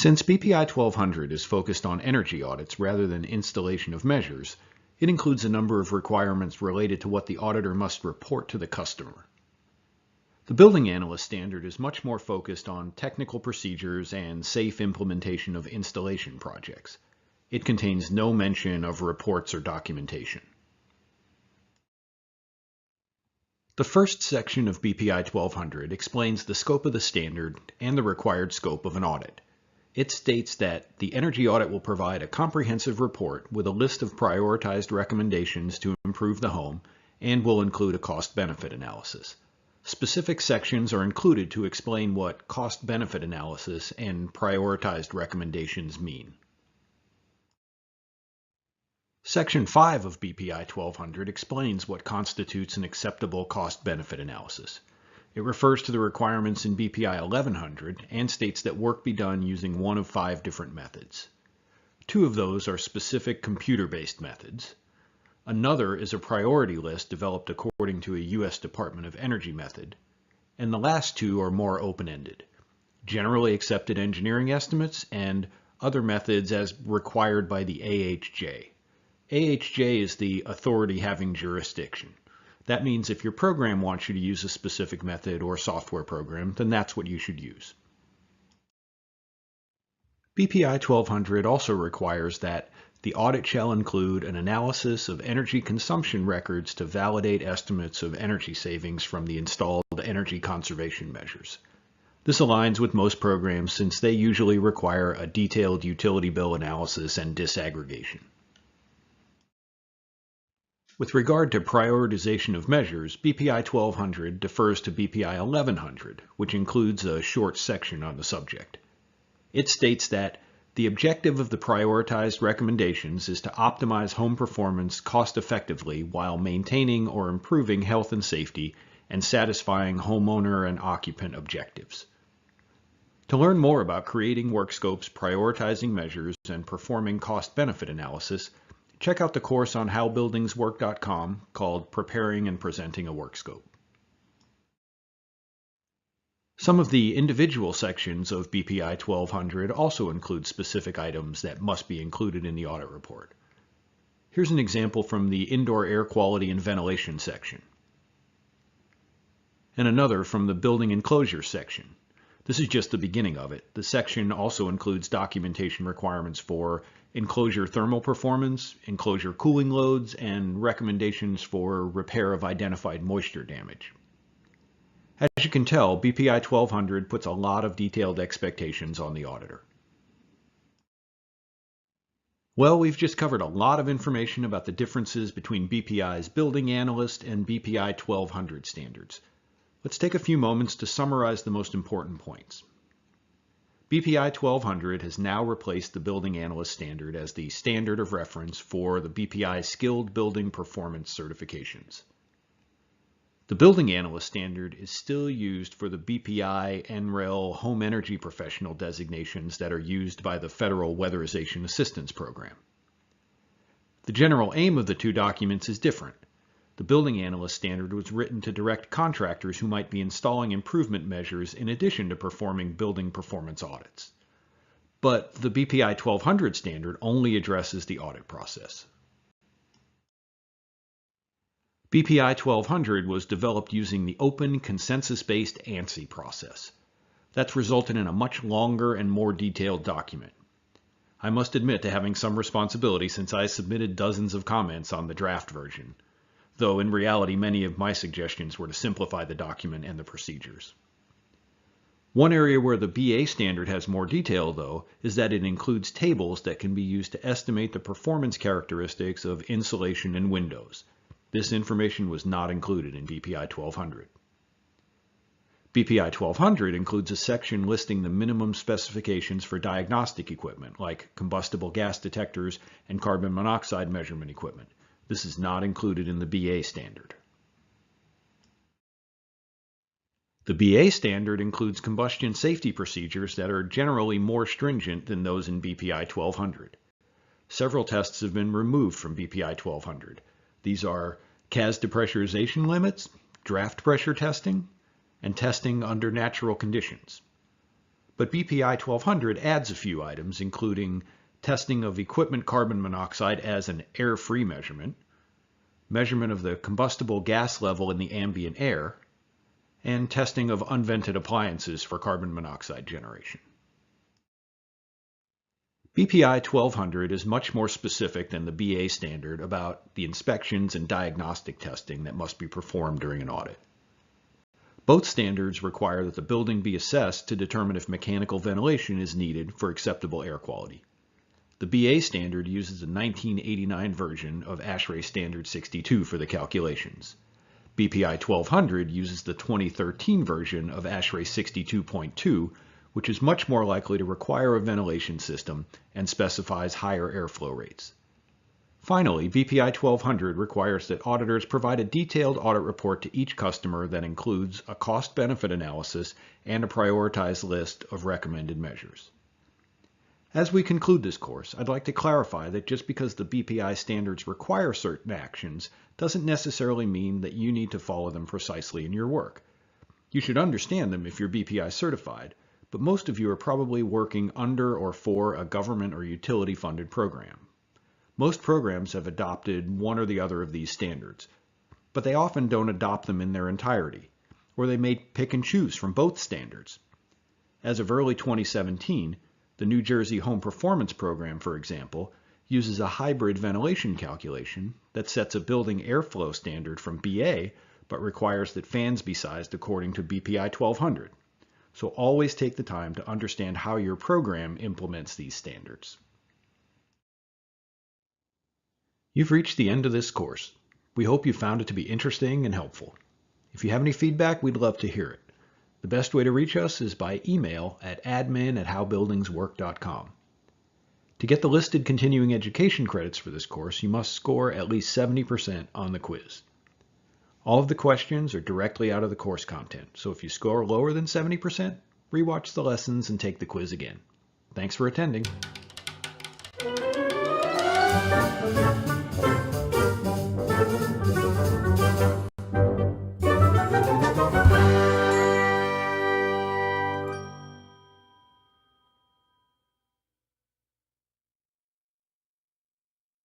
Since BPI 1200 is focused on energy audits rather than installation of measures, it includes a number of requirements related to what the auditor must report to the customer. The Building Analyst Standard is much more focused on technical procedures and safe implementation of installation projects. It contains no mention of reports or documentation. The first section of BPI 1200 explains the scope of the standard and the required scope of an audit. It states that the energy audit will provide a comprehensive report with a list of prioritized recommendations to improve the home and will include a cost-benefit analysis. Specific sections are included to explain what cost-benefit analysis and prioritized recommendations mean. Section 5 of BPI 1200 explains what constitutes an acceptable cost-benefit analysis. It refers to the requirements in BPI 1100 and states that work be done using one of 5 different methods. 2 of those are specific computer-based methods. Another is a priority list developed according to a U.S. Department of Energy method. And the last 2 are more open-ended: generally accepted engineering estimates and other methods as required by the AHJ. AHJ is the authority having jurisdiction. That means if your program wants you to use a specific method or software program, then that's what you should use. BPI 1200 also requires that the audit shall include an analysis of energy consumption records to validate estimates of energy savings from the installed energy conservation measures. This aligns with most programs since they usually require a detailed utility bill analysis and disaggregation. With regard to prioritization of measures, BPI 1200 defers to BPI 1100, which includes a short section on the subject. It states that the objective of the prioritized recommendations is to optimize home performance cost-effectively while maintaining or improving health and safety and satisfying homeowner and occupant objectives. To learn more about creating work scopes, prioritizing measures, and performing cost-benefit analysis, check out the course on HowBuildingsWork.com called Preparing and Presenting a Work Scope. Some of the individual sections of BPI 1200 also include specific items that must be included in the audit report. Here's an example from the Indoor Air Quality and Ventilation section, and another from the Building Enclosure section. This is just the beginning of it. The section also includes documentation requirements for enclosure thermal performance, enclosure cooling loads, and recommendations for repair of identified moisture damage. As you can tell, BPI 1200 puts a lot of detailed expectations on the auditor. Well, we've just covered a lot of information about the differences between BPI's Building Analyst and BPI 1200 standards. Let's take a few moments to summarize the most important points. BPI 1200 has now replaced the Building Analyst standard as the standard of reference for the BPI Skilled Building Performance certifications. The Building Analyst standard is still used for the BPI NREL Home Energy Professional designations that are used by the Federal Weatherization Assistance Program. The general aim of the 2 documents is different. The Building Analyst standard was written to direct contractors who might be installing improvement measures in addition to performing building performance audits. But the BPI 1200 standard only addresses the audit process. BPI 1200 was developed using the open, consensus-based ANSI process. That's resulted in a much longer and more detailed document. I must admit to having some responsibility since I submitted dozens of comments on the draft version, though in reality many of my suggestions were to simplify the document and the procedures. One area where the BA standard has more detail, though, is that it includes tables that can be used to estimate the performance characteristics of insulation and windows. This information was not included in BPI 1200. BPI 1200 includes a section listing the minimum specifications for diagnostic equipment, like combustible gas detectors and carbon monoxide measurement equipment. This is not included in the BA standard. The BA standard includes combustion safety procedures that are generally more stringent than those in BPI 1200. Several tests have been removed from BPI 1200. These are CAS depressurization limits, draft pressure testing, and testing under natural conditions. But BPI 1200 adds a few items, including testing of equipment carbon monoxide as an air-free measurement, measurement of the combustible gas level in the ambient air, and testing of unvented appliances for carbon monoxide generation. BPI 1200 is much more specific than the BA standard about the inspections and diagnostic testing that must be performed during an audit. Both standards require that the building be assessed to determine if mechanical ventilation is needed for acceptable air quality. The BA standard uses the 1989 version of ASHRAE Standard 62 for the calculations. BPI 1200 uses the 2013 version of ASHRAE 62.2, which is much more likely to require a ventilation system and specifies higher airflow rates. Finally, BPI 1200 requires that auditors provide a detailed audit report to each customer that includes a cost-benefit analysis and a prioritized list of recommended measures. As we conclude this course, I'd like to clarify that just because the BPI standards require certain actions doesn't necessarily mean that you need to follow them precisely in your work. You should understand them if you're BPI certified, but most of you are probably working under or for a government or utility-funded program. Most programs have adopted one or the other of these standards, but they often don't adopt them in their entirety, or they may pick and choose from both standards. As of early 2017, the New Jersey Home Performance Program, for example, uses a hybrid ventilation calculation that sets a building airflow standard from BA, but requires that fans be sized according to BPI 1200. So always take the time to understand how your program implements these standards. You've reached the end of this course. We hope you found it to be interesting and helpful. If you have any feedback, we'd love to hear it. The best way to reach us is by email at admin@HowBuildingsWork.com. To get the listed continuing education credits for this course, you must score at least 70% on the quiz. All of the questions are directly out of the course content, so if you score lower than 70%, rewatch the lessons and take the quiz again. Thanks for attending.